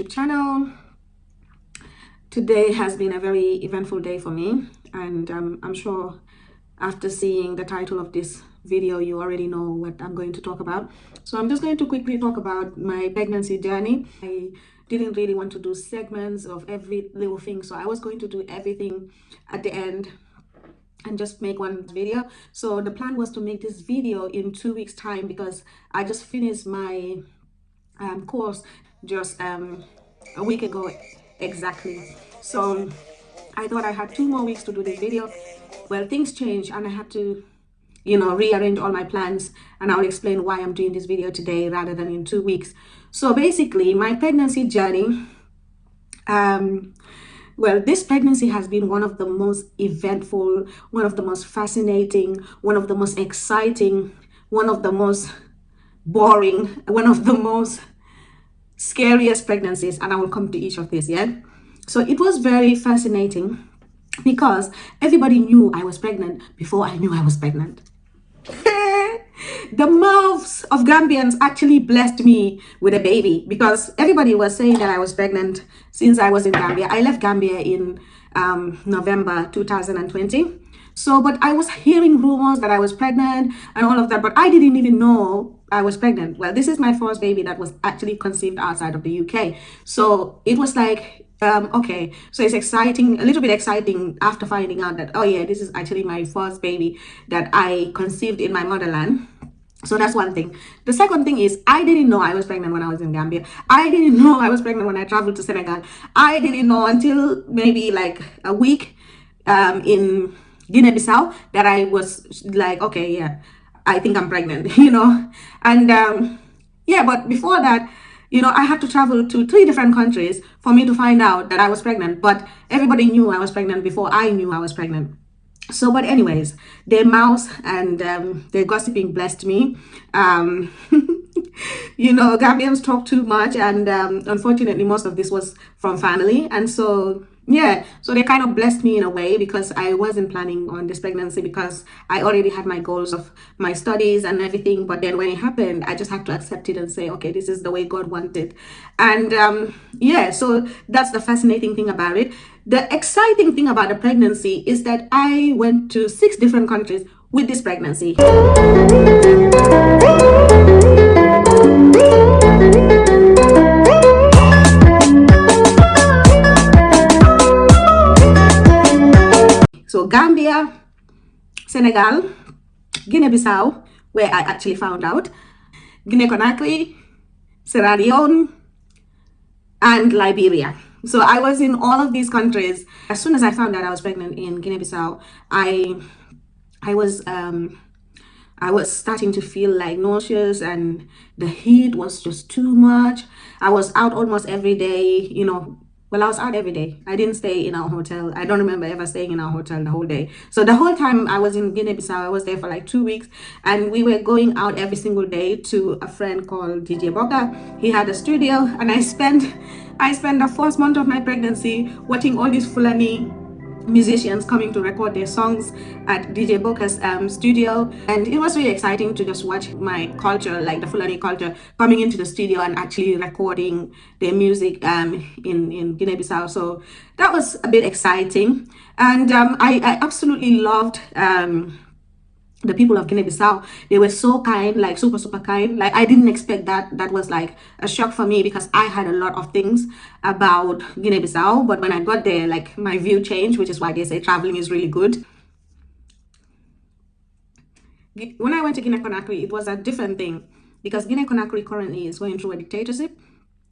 YouTube channel. Today has been a very eventful day for me, and I'm sure after seeing the title of this video you already know what I'm going to talk about. So I'm just going to quickly talk about my pregnancy journey. I didn't really want to do segments of every little thing, so I was going to do everything at the end and just make one video. So the plan was to make this video in 2 weeks time, because I just finished my course just a week ago exactly. So I thought I had 2 more weeks to do this video. Well, things changed and I had to, rearrange all my plans, and I'll explain why I'm doing this video today rather than in 2 weeks. So basically, my pregnancy journey, well, this pregnancy has been one of the most eventful, one of the most fascinating, one of the most exciting, one of the most boring, one of the most scariest pregnancies, and I will come to each of these. So it was very fascinating because everybody knew I was pregnant before I knew I was pregnant. The mouths of Gambians actually blessed me with a baby, because everybody was saying that I was pregnant since I was in Gambia. I left Gambia in November 2020. So, but I was hearing rumors that I was pregnant and all of that, but I didn't even know I was pregnant. Well, this is my first baby that was actually conceived outside of the UK. So it was like, okay, so it's exciting, a little bit exciting after finding out that, oh yeah, this is actually my first baby that I conceived in my motherland. So that's one thing. The second thing is, I didn't know I was pregnant when I was in Gambia. I didn't know I was pregnant when I traveled to Senegal. I didn't know until maybe like a week in Guinea-Bissau that I was like, okay, yeah, I think I'm pregnant, And yeah, but before that, I had to travel to 3 different countries for me to find out that I was pregnant. But everybody knew I was pregnant before I knew I was pregnant. So, but anyways, their mouths and their gossiping blessed me. Gambians talk too much, and unfortunately, most of this was from family. And so, yeah, so they kind of blessed me in a way, because I wasn't planning on this pregnancy, because I already had my goals of my studies and everything. But then when it happened, I just had to accept it and say, okay, this is the way God wanted. And yeah, so that's the fascinating thing about it. The exciting thing about the pregnancy is that I went to 6 different countries with this pregnancy. So Gambia, Senegal, Guinea-Bissau, where I actually found out, Guinea-Conakry, Sierra Leone, and Liberia. So I was in all of these countries. As soon as I found out I was pregnant in Guinea-Bissau, I was starting to feel like nauseous, and the heat was just too much. I was out almost every day, Well, I was out every day. I didn't stay in our hotel. I don't remember ever staying in our hotel the whole day. So the whole time I was in Guinea-Bissau, I was there for like 2 weeks, and we were going out every single day to a friend called DJ Boka. He had a studio, and I spent the first month of my pregnancy watching all these Fulani musicians coming to record their songs at DJ Boka's studio. And it was really exciting to just watch my culture, like the Fulani culture, coming into the studio and actually recording their music in Guinea-Bissau. So that was a bit exciting. And I absolutely loved the people of Guinea-Bissau. They were so kind, like super, super kind. Like, I didn't expect that. That was like a shock for me, because I had a lot of things about Guinea-Bissau. But when I got there, like, my view changed, which is why they say traveling is really good. When I went to Guinea-Conakry, it was a different thing, because Guinea-Conakry currently is going through a dictatorship.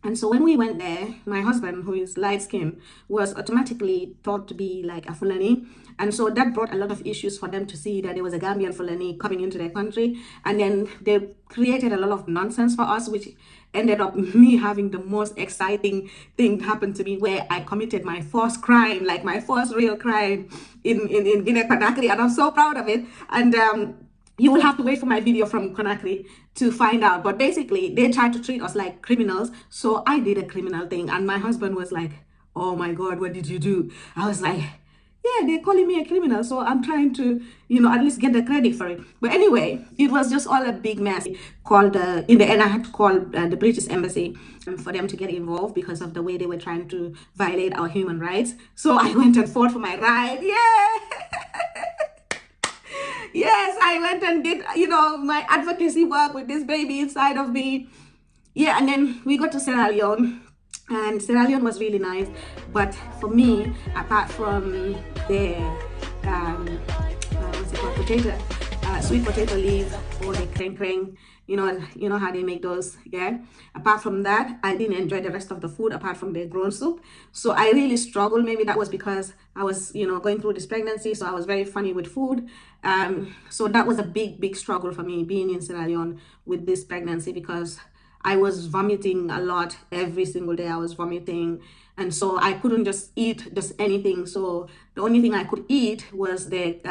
And so when we went there, my husband, who is light-skinned, was automatically thought to be like a Fulani. And so that brought a lot of issues for them to see that there was a Gambian Fulani coming into their country. And then they created a lot of nonsense for us, which ended up me having the most exciting thing happen to me, where I committed my first crime, like my first real crime in Guinea-Conakry. And I'm so proud of it. And you will have to wait for my video from Conakry to find out. But basically, they tried to treat us like criminals. So I did a criminal thing. And my husband was like, oh my God, what did you do? I was like, yeah, they're calling me a criminal. So I'm trying to, at least get the credit for it. But anyway, it was just all a big mess. Called in the end, I had to call the British embassy for them to get involved because of the way they were trying to violate our human rights. So I went and fought for my right. Yeah. Yes, I went and did, my advocacy work with this baby inside of me. Yeah, and then we got to Sierra Leone, and Sierra Leone was really nice. But for me, apart from the what's it called, sweet potato leaf, or the kreng kreng, you know how they make those. Yeah. Apart from that, I didn't enjoy the rest of the food apart from the grown soup. So I really struggled. Maybe that was because I was, going through this pregnancy, so I was very funny with food. So that was a big struggle for me being in Sierra Leone with this pregnancy, because I was vomiting a lot. Every single day I was vomiting, and so I couldn't just eat just anything. So the only thing I could eat was the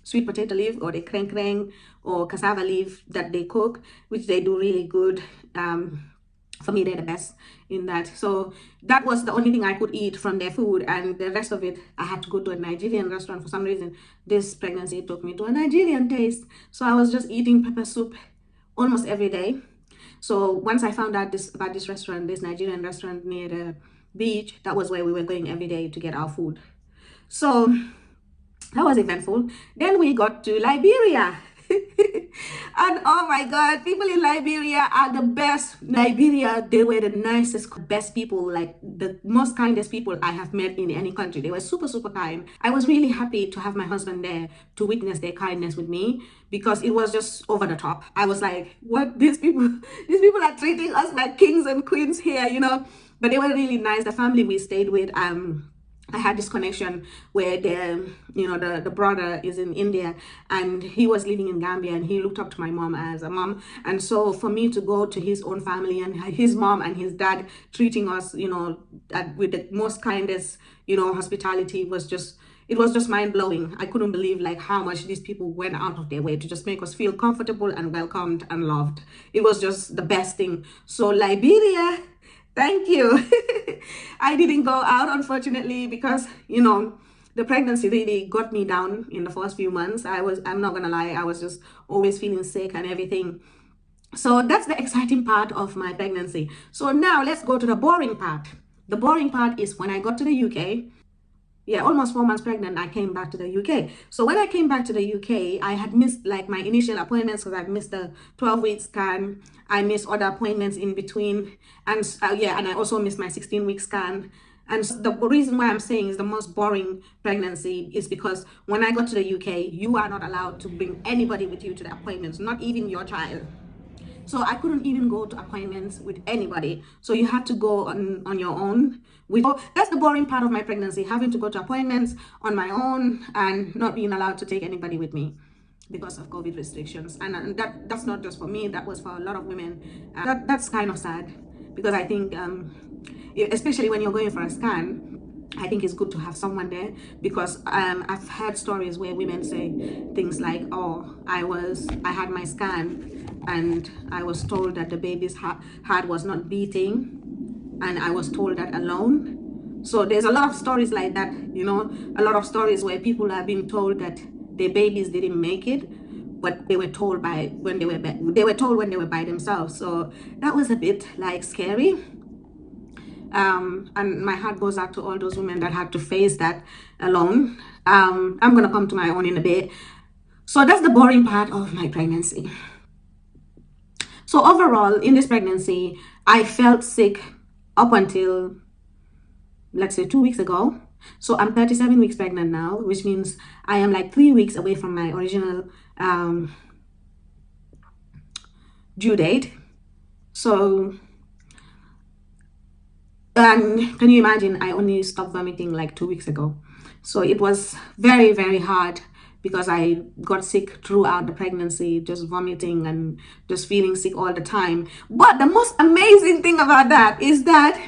sweet potato leaf, or the kreng kreng, or cassava leaf that they cook, which they do really good. For me, they're the best in that. So that was the only thing I could eat from their food, and the rest of it I had to go to a Nigerian restaurant. For some reason, this pregnancy took me to a Nigerian taste, so I was just eating pepper soup almost every day. So once I found out about this restaurant, this Nigerian restaurant near the beach, that was where we were going every day to get our food. So that was eventful. Then we got to Liberia. And oh my God, people in Liberia are the best. Liberia, they were the nicest, best people, like the most kindest people I have met in any country. They were super kind. I was really happy to have my husband there to witness their kindness with me, because it was just over the top. I was like, what, these people are treating us like kings and queens here. But they were really nice. The family we stayed with, I had this connection where the brother is in India, and he was living in Gambia, and he looked up to my mom as a mom. And so for me to go to his own family, and his mom and his dad treating us, with the most kindest, hospitality, was just mind blowing. I couldn't believe like how much these people went out of their way to just make us feel comfortable and welcomed and loved. It was just the best thing. So Liberia, thank you. I didn't go out, unfortunately, because, the pregnancy really got me down in the first few months. I'm not gonna lie, I was just always feeling sick and everything. So that's the exciting part of my pregnancy. So now let's go to the boring part. The boring part is when I got to the UK. Yeah, almost 4 months pregnant, I came back to the UK. So when I came back to the UK, I had missed like my initial appointments, because I missed the 12-week scan. I missed other appointments in between. And and I also missed my 16-week scan. And the reason why I'm saying is the most boring pregnancy is because when I got to the UK, you are not allowed to bring anybody with you to the appointments, not even your child. So I couldn't even go to appointments with anybody. So you had to go on your own. That's the boring part of my pregnancy, having to go to appointments on my own and not being allowed to take anybody with me because of COVID restrictions. And that's not just for me, that was for a lot of women. That's kind of sad, because I think, especially when you're going for a scan, I think it's good to have someone there, because I've heard stories where women say things like, oh, I had my scan and I was told that the baby's heart was not beating, and I was told that alone. So there's a lot of stories like that, a lot of stories where people are being told that their babies didn't make it, but they were told when they were by themselves. So that was a bit like scary. And my heart goes out to all those women that had to face that alone. I'm gonna come to my own in a bit. So that's the boring part of my pregnancy. So overall, in this pregnancy, I felt sick up until, let's say, 2 weeks ago. So I'm 37 weeks pregnant now, which means I am like 3 weeks away from my original due date. So, and can you imagine, I only stopped vomiting like 2 weeks ago. So it was very hard, because I got sick throughout the pregnancy, just vomiting and just feeling sick all the time. But the most amazing thing about that is that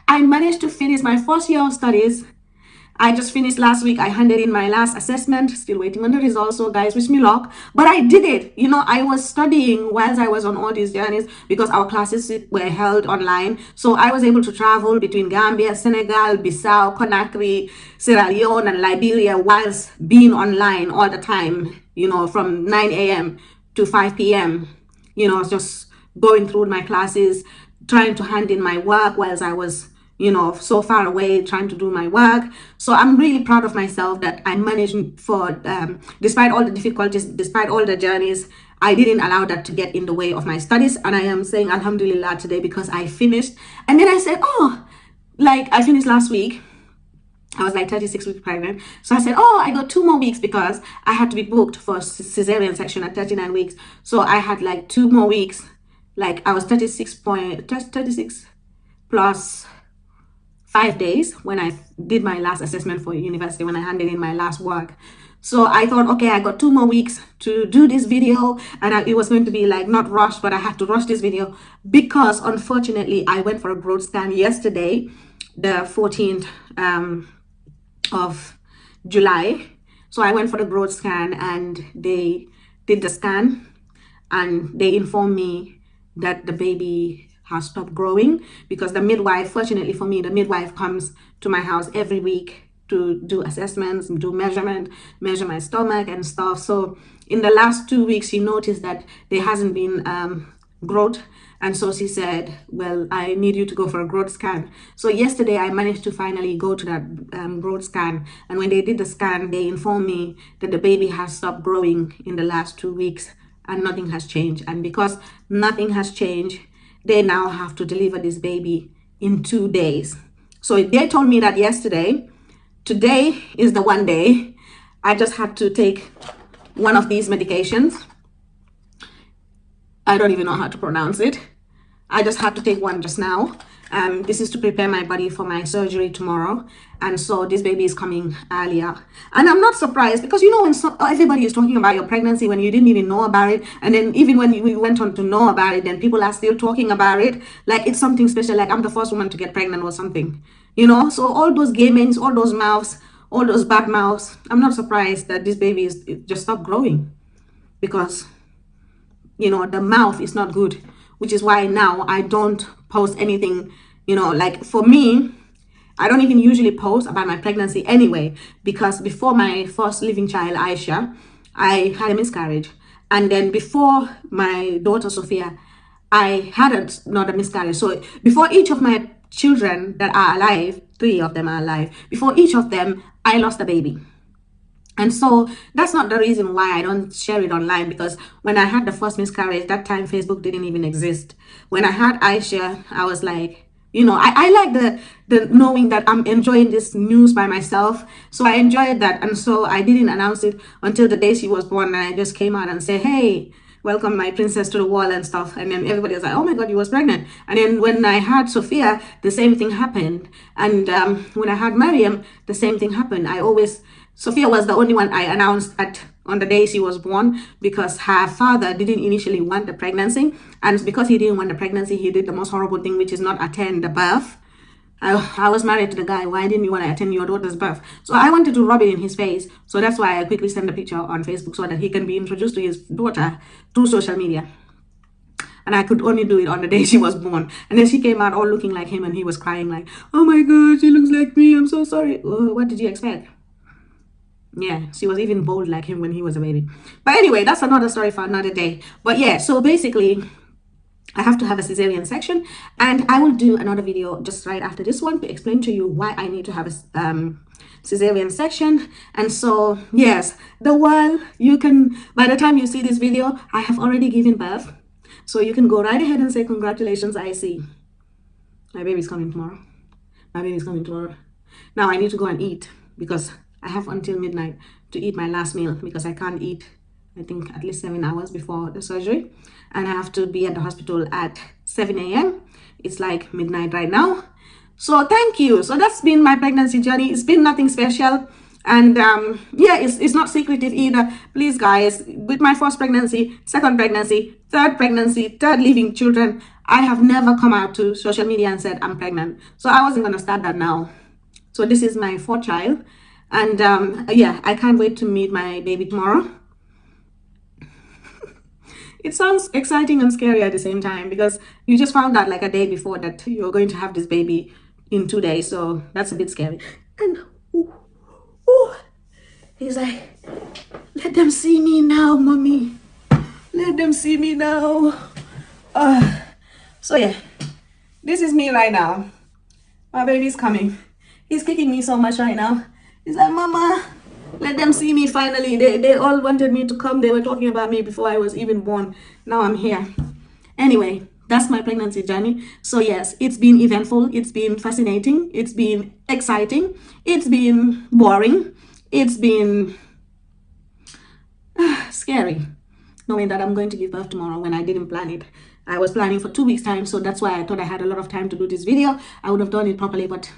I managed to finish my first year of studies I just finished last week. I handed in my last assessment, still waiting on the results. So guys, wish me luck. But I did it. You know, I was studying whilst I was on all these journeys because our classes were held online. So I was able to travel between Gambia, Senegal, Bissau, Conakry, Sierra Leone, and Liberia whilst being online all the time, you know, from 9 a.m. to 5 p.m., you know, just going through my classes, trying to hand in my work whilst I was, you know, so far away trying to do my work. So I'm really proud of myself that I managed for, despite all the difficulties, despite all the journeys, I didn't allow that to get in the way of my studies. And I am saying Alhamdulillah today because I finished. And then I said, oh, like I finished last week. I was like 36 weeks pregnant. So I said, oh, I got 2 more weeks because I had to be booked for cesarean section at 39 weeks. So I had like 2 more weeks. Like I was 36 plus 5 days when I did my last assessment for university, when I handed in my last work. So I thought, okay, I got 2 more weeks to do this video, and it was going to be like not rushed, but I had to rush this video because unfortunately I went for a growth scan yesterday, the 14th of July. So I went for the growth scan and they did the scan and they informed me that the baby has stopped growing because the midwife, fortunately for me, the midwife comes to my house every week to do assessments, do measurement, measure my stomach and stuff. So in the last 2 weeks, she noticed that there hasn't been growth. And so she said, well, I need you to go for a growth scan. So yesterday I managed to finally go to that growth scan. And when they did the scan, they informed me that the baby has stopped growing in the last 2 weeks and nothing has changed. And because nothing has changed, they now have to deliver this baby in 2 days. So they told me that yesterday. Today is the one day. I just had to take one of these medications. I don't even know how to pronounce it. I just had to take one just now. This is to prepare my body for my surgery tomorrow. And so this baby is coming earlier. And I'm not surprised because, you know, when everybody is talking about your pregnancy when you didn't even know about it. And then even when we went on to know about it, then people are still talking about it. Like it's something special, like I'm the first woman to get pregnant or something, you know? So all those gamings, all those mouths, all those bad mouths, I'm not surprised that this baby is just stopped growing because, you know, the mouth is not good, which is why now I don't post anything, you know, like for me, I don't even usually post about my pregnancy anyway, because before my first living child, Aisha, I had a miscarriage. And then before my daughter, Sophia, I had another miscarriage. So before each of my children that are alive, 3 of them are alive, before each of them, I lost a baby. And so that's not the reason why I don't share it online, because when I had the first miscarriage, that time Facebook didn't even exist. When I had Aisha, I was like, you know, I like the knowing that I'm enjoying this news by myself. So I enjoyed that. And so I didn't announce it until the day she was born. And I just came out and said, hey, welcome my princess to the wall and stuff. And then everybody was like, oh my God, you was pregnant. And then when I had Sophia, the same thing happened. And when I had Mariam, the same thing happened. Sophia was the only one I announced on the day she was born because her father didn't initially want the pregnancy. And because he didn't want the pregnancy, he did the most horrible thing, which is not attend the birth. I was married to the guy. Why didn't you want to attend your daughter's birth? So I wanted to rub it in his face. So that's why I quickly sent the picture on Facebook so that he can be introduced to his daughter through social media. And I could only do it on the day she was born. And then she came out all looking like him and he was crying like, oh my God, she looks like me. I'm so sorry. What did you expect? Yeah, she was even bold like him when he was a baby. But anyway, that's another story for another day. But yeah, so basically, I have to have a cesarean section, and I will do another video just right after this one to explain to you why I need to have a cesarean section. And so, yes, you can, by the time you see this video, I have already given birth. So you can go right ahead and say, congratulations, I see. My baby's coming tomorrow. My baby's coming tomorrow. Now I need to go and eat because I have until midnight to eat my last meal because I can't eat, I think, at least 7 hours before the surgery. And I have to be at the hospital at 7 a.m. It's like midnight right now. So thank you. So that's been my pregnancy journey. It's been nothing special. And yeah, it's not secretive either. Please, guys, with my first pregnancy, second pregnancy, third living children, I have never come out to social media and said I'm pregnant. So I wasn't going to start that now. So this is my fourth child. And yeah, I can't wait to meet my baby tomorrow. It sounds exciting and scary at the same time, because you just found out like a day before that you're going to have this baby in 2 days. So that's a bit scary. And ooh, ooh, he's like, let them see me now, mommy. Let them see me now. So yeah, this is me right now. My baby's coming. He's kicking me so much right now. He's like, Mama, let them see me finally. They all wanted me to come. They were talking about me before I was even born. Now I'm here. Anyway, that's my pregnancy journey. So yes, it's been eventful. It's been fascinating. It's been exciting. It's been boring. It's been scary, knowing that I'm going to give birth tomorrow when I didn't plan it. I was planning for 2 weeks time, so that's why I thought I had a lot of time to do this video. I would have done it properly, but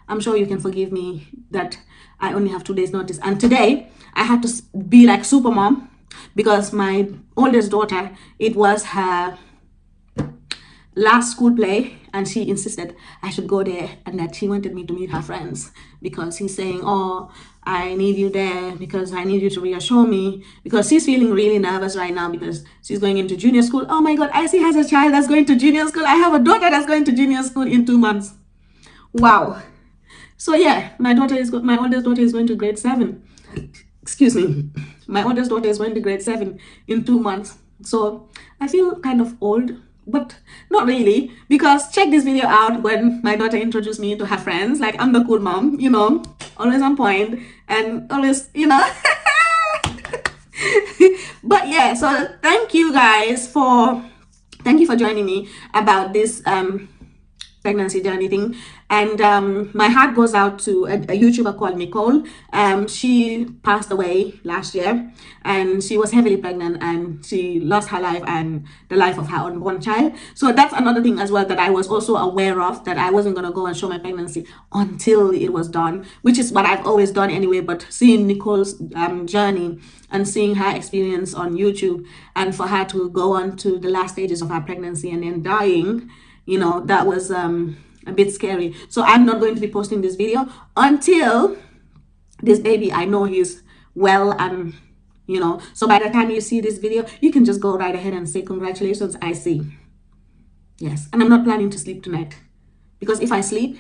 I'm sure you can forgive me that I only have 2 days notice. And today I had to be like super mom, because my oldest daughter, it was her last school play, and she insisted I should go there, and that she wanted me to meet her friends, because he's saying, oh, I need you there because I need you to reassure me, because she's feeling really nervous right now because she's going into junior school. Oh my god, Icy has a child that's going to junior school. I have a daughter that's going to junior school in 2 months. Wow. So yeah, my oldest daughter is going to grade 7. Excuse me. My oldest daughter is going to grade 7 in 2 months. So I feel kind of old, but not really, because check this video out when my daughter introduced me to her friends. Like, I'm the cool mom, you know, always on point and always, you know. But yeah, so thank you for joining me about this pregnancy journey thing. And my heart goes out to a YouTuber called Nicole. She passed away last year, and she was heavily pregnant, and she lost her life and the life of her unborn child. So that's another thing as well that I was also aware of, that I wasn't going to go and show my pregnancy until it was done, which is what I've always done anyway. But seeing Nicole's journey and seeing her experience on YouTube, and for her to go on to the last stages of her pregnancy and then dying, you know, that was a bit scary. So I'm not going to be posting this video until this baby, I know he's well, and you know, so by the time you see this video, you can just go right ahead and say, congratulations, I see. Yes. And I'm not planning to sleep tonight, because if I sleep,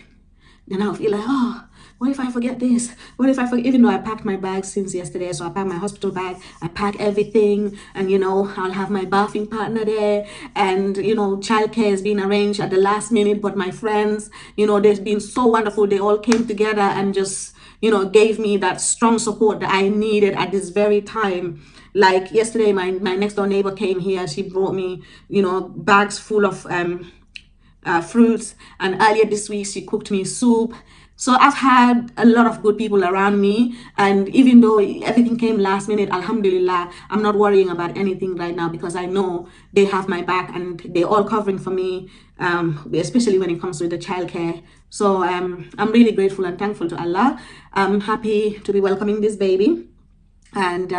then I'll feel like, oh, what if I forget this? What if I forget? Even though I packed my bag since yesterday, so I packed my hospital bag, I pack everything, and you know, I'll have my bathing partner there, and you know, childcare is being arranged at the last minute. But my friends, you know, they've been so wonderful. They all came together and just, you know, gave me that strong support that I needed at this very time. Like yesterday, my next door neighbor came here. She brought me, you know, bags full of fruits, and earlier this week she cooked me soup. So I've had a lot of good people around me, and even though everything came last minute, alhamdulillah, I'm not worrying about anything right now, because I know they have my back and they're all covering for me, especially when it comes to the childcare. So I'm really grateful and thankful to Allah. I'm happy to be welcoming this baby. And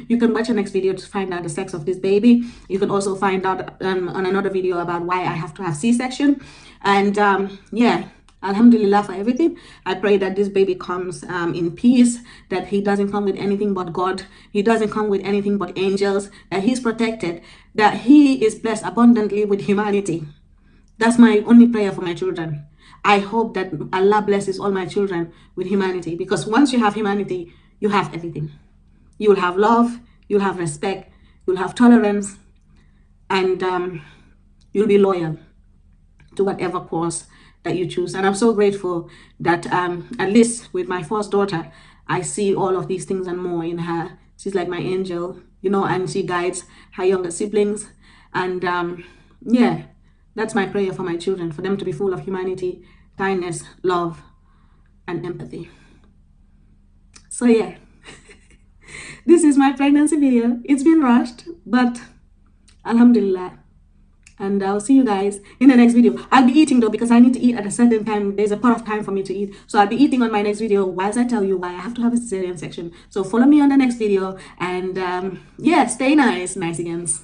you can watch the next video to find out the sex of this baby. You can also find out on another video about why I have to have C-section. And yeah, alhamdulillah for everything. I pray that this baby comes in peace, that he doesn't come with anything but God, he doesn't come with anything but angels, that he's protected, that he is blessed abundantly with humanity. That's my only prayer for my children. I hope that Allah blesses all my children with humanity, because once you have humanity, you have everything. You'll have love, you'll have respect, you'll have tolerance, and you'll be loyal to whatever cause that you choose. And I'm so grateful that at least with my first daughter, I see all of these things and more in her. She's like my angel, you know, and she guides her younger siblings. And yeah, that's my prayer for my children, for them to be full of humanity, kindness, love, and empathy. So yeah. This is my pregnancy video. It's been rushed, but alhamdulillah. And I'll see you guys in the next video. I'll be eating though, because I need to eat at a certain time. There's a part of time for me to eat. So I'll be eating on my next video whilst I tell you why I have to have a cesarean section. So follow me on the next video. And yeah, stay nice agains.